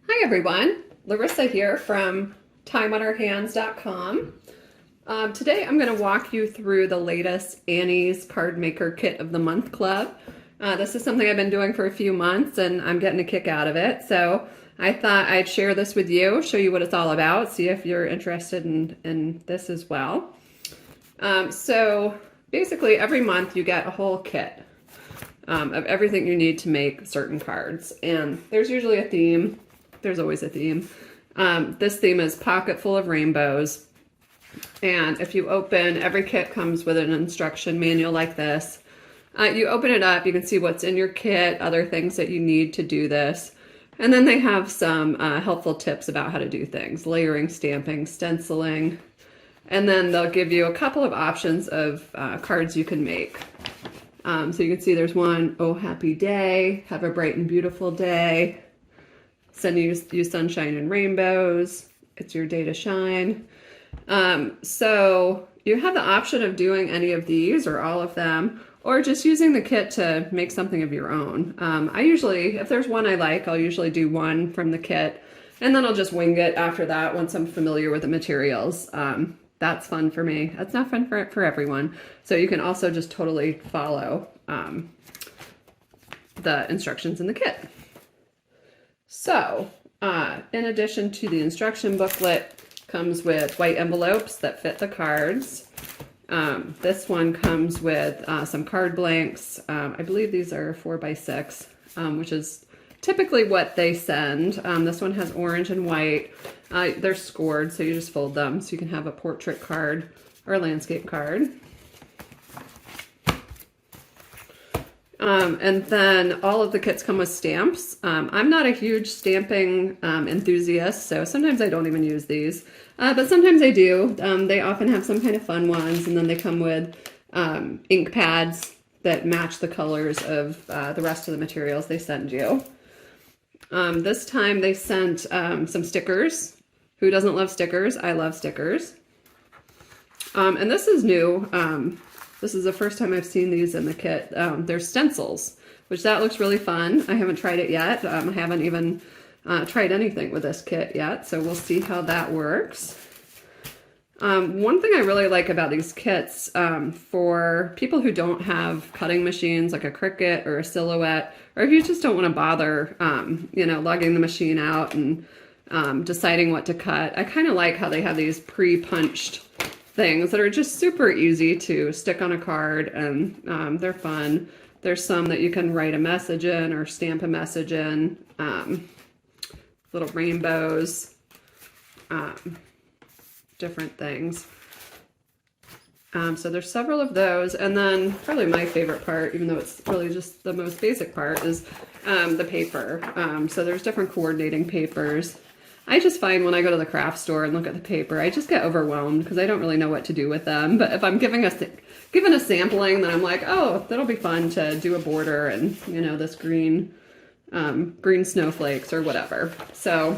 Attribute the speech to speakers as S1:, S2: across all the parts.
S1: Hi everyone, Larissa here from timeonourhands.com. Today I'm going to walk you through the latest Annie's Cardmaker Kit of the Month Club. This is something I've been doing for a few months and I'm getting a kick out of it. So I thought I'd share this with you, show you what it's all about, see if you're interested in this as well. So basically every month you get a whole kit of everything you need to make certain cards. And there's usually a theme. There's always a theme. This theme is Pocketful of Rainbows. And if you open, every kit comes with an instruction manual like this. You open it up, you can see what's in your kit, other things that you need to do this. And then they have some helpful tips about how to do things, layering, stamping, stenciling. And then they'll give you a couple of options of cards you can make. So you can see there's one, oh happy day, have a bright and beautiful day. Send you sunshine and rainbows. It's your day to shine. So you have the option of doing any of these or all of them, or just using the kit to make something of your own. I usually, if there's one I like, I'll usually do one from the kit, and then I'll just wing it after that once I'm familiar with the materials. That's fun for me. That's not fun for everyone. So you can also just totally follow the instructions in the kit. So, in addition to the instruction booklet, comes with white envelopes that fit the cards. This one comes with some card blanks. I believe these are 4x6, which is typically what they send. This one has orange and white. They're scored, so you just fold them so you can have a portrait card or a landscape card. And then all of the kits come with stamps. I'm not a huge stamping enthusiast, so sometimes I don't even use these, but sometimes I do. They often have some kind of fun ones, and then they come with ink pads that match the colors of the rest of the materials they send you. This time they sent some stickers. Who doesn't love stickers? I love stickers. And this is new. This is the first time I've seen these in the kit. They're stencils, which that looks really fun. I haven't tried it yet. I haven't even tried anything with this kit yet, so we'll see how that works. One thing I really like about these kits, for people who don't have cutting machines like a Cricut or a Silhouette, or if you just don't want to bother, lugging the machine out and deciding what to cut, I kind of like how they have these pre-punched things that are just super easy to stick on a card, and they're fun. There's some that you can write a message in or stamp a message in, little rainbows, different things. So there's several of those, and then probably my favorite part, even though it's really just the most basic part, is the paper. So there's different coordinating papers. I just find when I go to the craft store and look at the paper, I just get overwhelmed because I don't really know what to do with them. But if I'm given a sampling, then I'm like, oh, that'll be fun to do a border and, this green snowflakes or whatever. So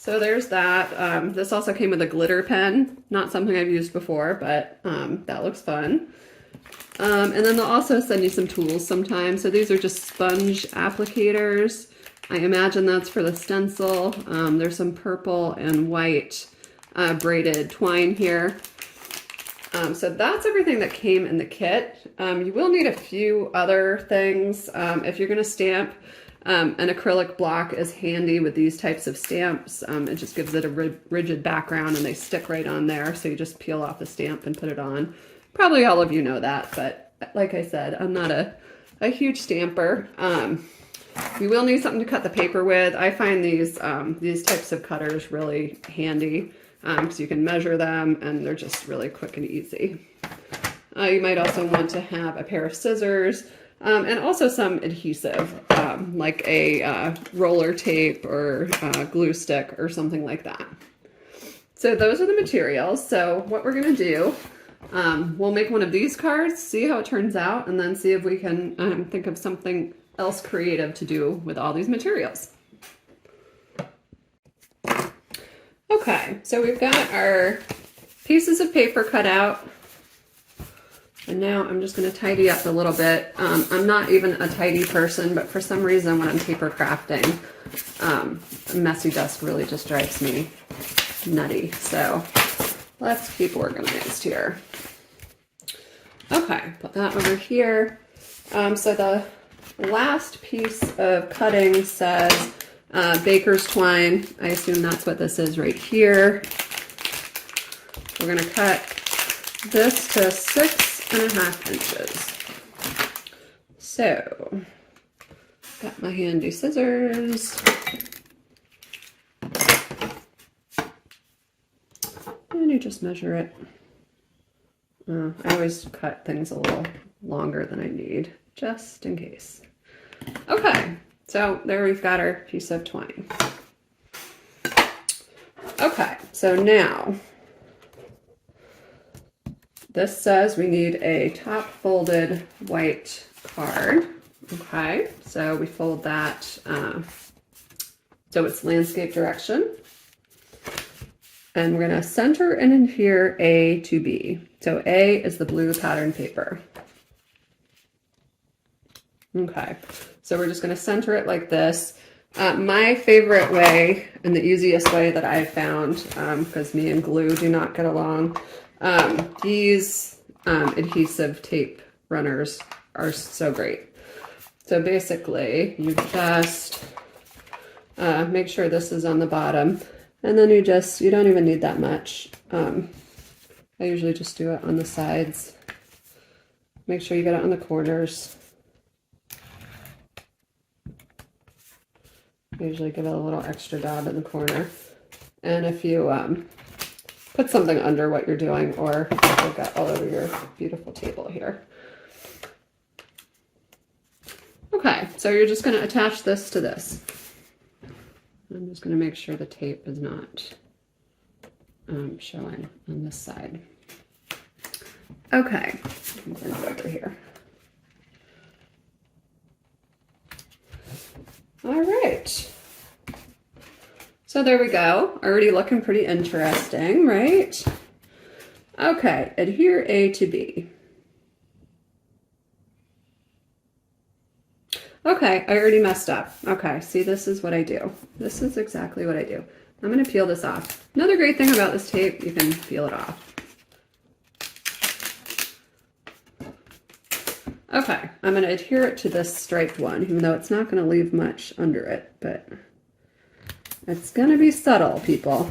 S1: there's that. This also came with a glitter pen, not something I've used before, but that looks fun. And then they'll also send you some tools sometimes. So these are just sponge applicators. I imagine that's for the stencil. There's some purple and white braided twine here. So that's everything that came in the kit. You will need a few other things. If you're going to stamp, an acrylic block is handy with these types of stamps. It just gives it a rigid background and they stick right on there. So you just peel off the stamp and put it on. Probably all of you know that, but like I said, I'm not a huge stamper. You will need something to cut the paper with. I find these types of cutters really handy because you can measure them and they're just really quick and easy. You might also want to have a pair of scissors and also some adhesive, like a roller tape or glue stick or something like that. So those are the materials. So what we're going to do, we'll make one of these cards, see how it turns out, and then see if we can think of something else creative to do with all these materials. Okay, so we've got our pieces of paper cut out. And now I'm just going to tidy up a little bit. I'm not even a tidy person, but for some reason when I'm paper crafting, a messy desk really just drives me nutty. So let's keep organized here. Okay, put that over here. So the last piece of cutting says baker's twine. I assume that's what this is right here. We're going to cut this to 6.5 inches. So, got my handy scissors. And you just measure it. I always cut things a little longer than I need, just in case. Okay, so there we've got our piece of twine. Okay, so now, this says we need a top folded white card. Okay, so we fold that so it's landscape direction. And we're going to center in and here A to B. So A is the blue pattern paper. Okay, so we're just going to center it like this. My favorite way and the easiest way that I've found, because me and glue do not get along, these adhesive tape runners are so great. So basically you just make sure this is on the bottom, and then you don't even need that much. I usually just do it on the sides. Make sure you get it on the corners. Usually give it a little extra dab in the corner. And if you put something under what you're doing, or you'll get all over your beautiful table here. Okay, so you're just going to attach this to this. I'm just going to make sure the tape is not showing on this side. Okay, I'm going to go over here. All right. So there we go. Already looking pretty interesting, right? Okay, adhere A to B. Okay, I already messed up. Okay, see, this is what I do. This is exactly what I do. I'm going to peel this off. Another great thing about this tape, you can peel it off. Okay, I'm going to adhere it to this striped one, even though it's not going to leave much under it, but it's going to be subtle, people.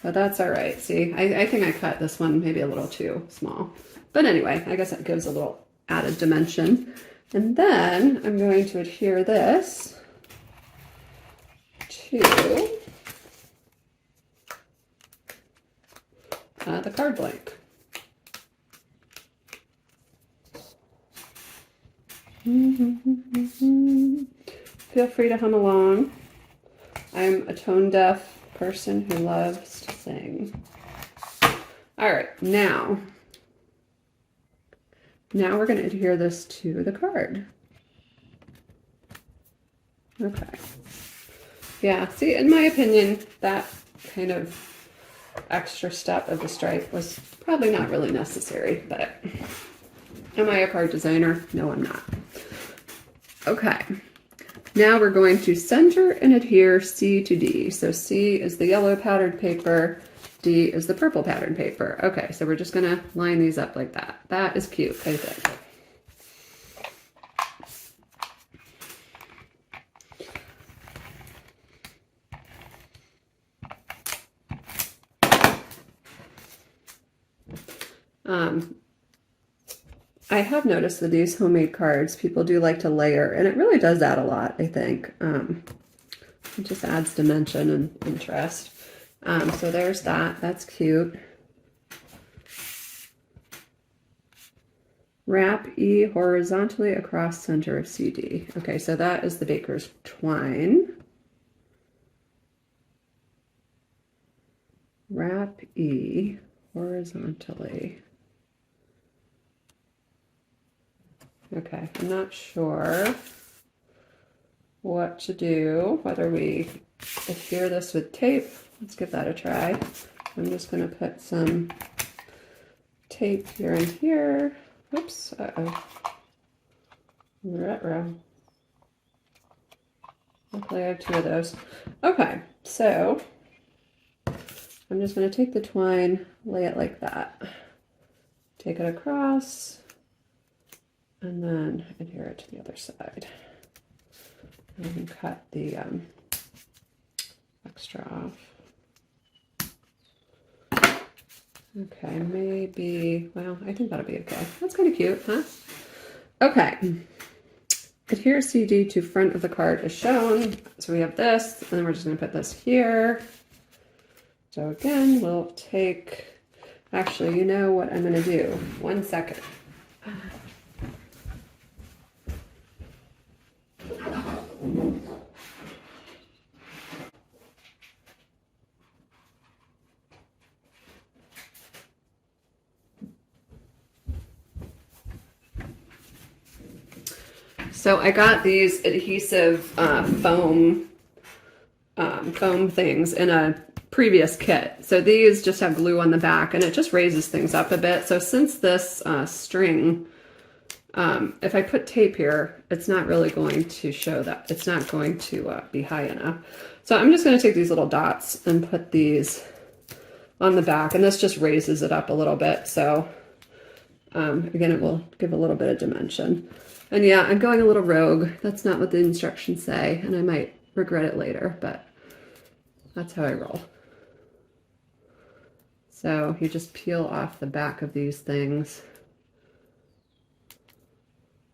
S1: But that's all right. See, I think I cut this one maybe a little too small. But anyway, I guess that gives a little added dimension. And then I'm going to adhere this to the card blank. Feel free to hum along. I'm a tone deaf person who loves to sing. All right, now we're going to adhere this to the card. Okay. Yeah, see, in my opinion, that kind of extra step of the stripe was probably not really necessary, but am I a card designer? No, I'm not. Okay. Now we're going to center and adhere C to D. So C is the yellow patterned paper, D is the purple patterned paper. Okay, so we're just going to line these up like that. That is cute, I think. I have noticed that these homemade cards, people do like to layer, and it really does add a lot, I think. It just adds dimension and interest. So there's that. That's cute. Wrap E horizontally across center of CD. Okay, so that is the baker's twine. Wrap E horizontally. Okay, I'm not sure what to do, whether we adhere this with tape. Let's give that a try. I'm just going to put some tape here and here. Oops, uh-oh. Ruh-roh. Luckily I have 2 of those. Okay, so I'm just going to take the twine, lay it like that. Take it across, and then adhere it to the other side. And cut the extra off. Okay, maybe, well, I think that'll be okay. That's kind of cute, huh? Okay. Adhere CD to front of the card is shown. So we have this, and then we're just going to put this here. So again, we'll take, actually, you know what I'm going to do? 1 second. So I got these adhesive foam things in a previous kit. So these just have glue on the back and it just raises things up a bit. So since this string, if I put tape here, it's not really going to show that. It's not going to be high enough. So I'm just going to take these little dots and put these on the back, and this just raises it up a little bit. So again, it will give a little bit of dimension. And yeah, I'm going a little rogue. That's not what the instructions say, and I might regret it later, but that's how I roll. So you just peel off the back of these things.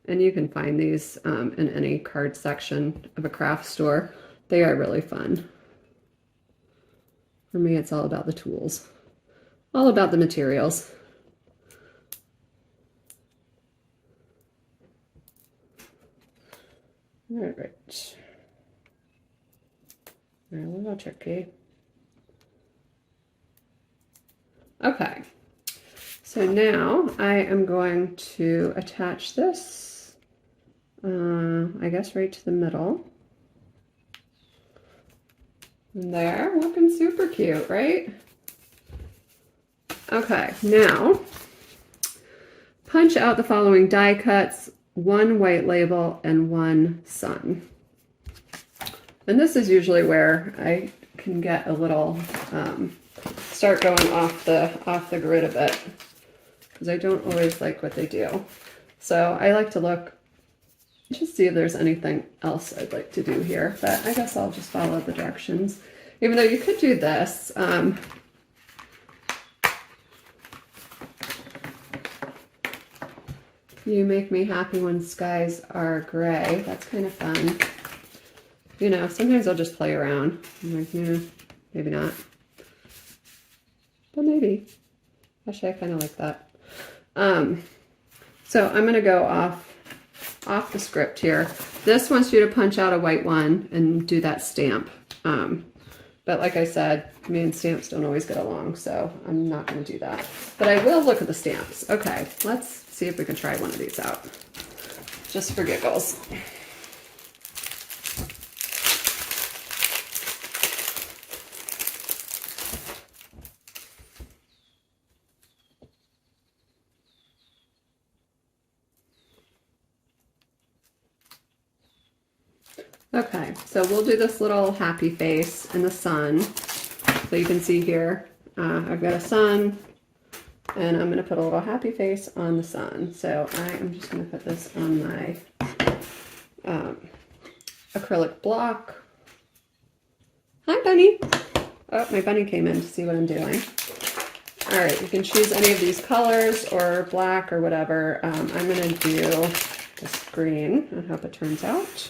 S1: And you can find these in any card section of a craft store. They are really fun. For me, it's all about the tools, all about the materials. All right. A little tricky. Okay. So now I am going to attach this, I guess right to the middle. And there, looking super cute, right? Okay, now punch out the following die cuts: 1 white label and 1 sun. And this is usually where I can get a little, start going off the grid a bit, because I don't always like what they do. So I like to look, just see if there's anything else I'd like to do here, but I guess I'll just follow the directions. Even though you could do this, you make me happy when skies are gray. That's kind of fun. You know, sometimes I'll just play around. I'm like, yeah, maybe not. But maybe. Actually, I kind of like that. So I'm going to go off the script here. This wants you to punch out a white one and do that stamp. But like I said, me and stamps don't always get along, so I'm not going to do that. But I will look at the stamps. Okay, let's see if we can try one of these out, just for giggles. Okay, so we'll do this little happy face in the sun. So you can see here, I've got a sun, and I'm going to put a little happy face on the sun. So I am just going to put this on my acrylic block. Hi, Bunny. Oh, my bunny came in to see what I'm doing. All right, you can choose any of these colors or black or whatever. I'm going to do this green. I hope it turns out.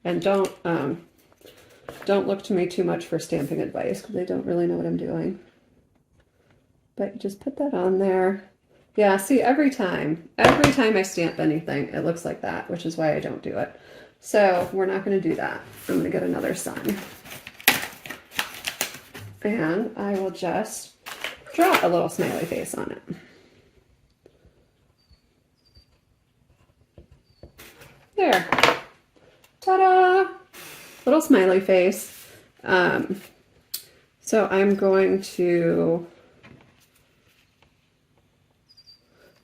S1: And don't look to me too much for stamping advice, because I don't really know what I'm doing. But you just put that on there. Yeah, see, every time I stamp anything, it looks like that, which is why I don't do it. So we're not going to do that. I'm going to get another sun. And I will just draw a little smiley face on it. There. Ta-da! Little smiley face. So I'm going to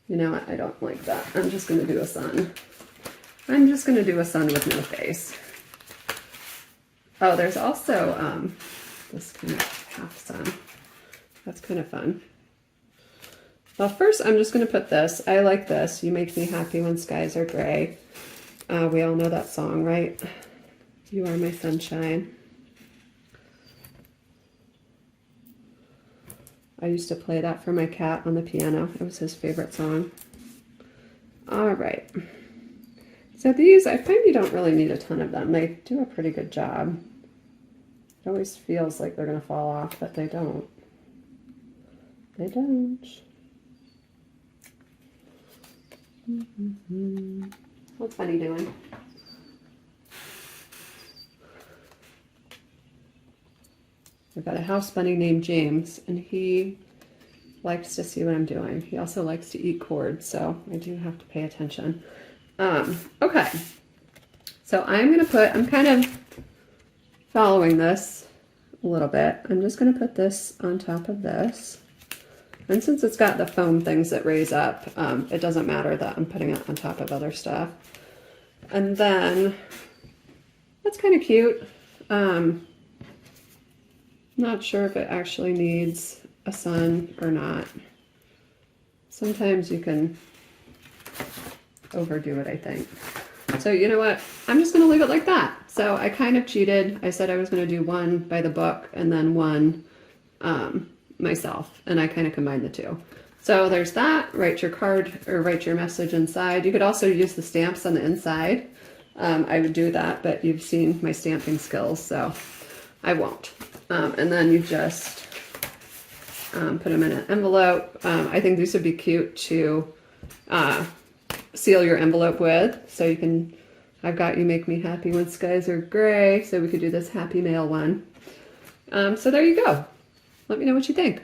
S1: You know what? I don't like that. I'm just going to do a sun. I'm just going to do a sun with no face. Oh, there's also this kind of half sun. That's kind of fun. Well, first I'm just going to put this. I like this. You make me happy when skies are gray. We all know that song, right? You are my sunshine. I used to play that for my cat on the piano. It was his favorite song. All right. So these, I find you don't really need a ton of them. They do a pretty good job. It always feels like they're going to fall off, but they don't. They don't. What's Bunny doing? I've got a house bunny named James, and he likes to see what I'm doing. He also likes to eat cords, so I do have to pay attention. Okay, so I'm kind of following this a little bit. I'm just going to put this on top of this. And since it's got the foam things that raise up, it doesn't matter that I'm putting it on top of other stuff. And then, that's kind of cute. Not sure if it actually needs a sun or not. Sometimes you can overdo it, I think. So you know what? I'm just going to leave it like that. So I kind of cheated. I said I was going to do one by the book and then one myself, and I kind of combined the two. So there's that. Write your card or write your message inside. You could also use the stamps on the inside. I would do that, but you've seen my stamping skills, so I won't. And then you just put them in an envelope. I think these would be cute to seal your envelope with. So you can, I've got you make me happy when skies are gray. So we could do this happy mail one. So there you go. Let me know what you think.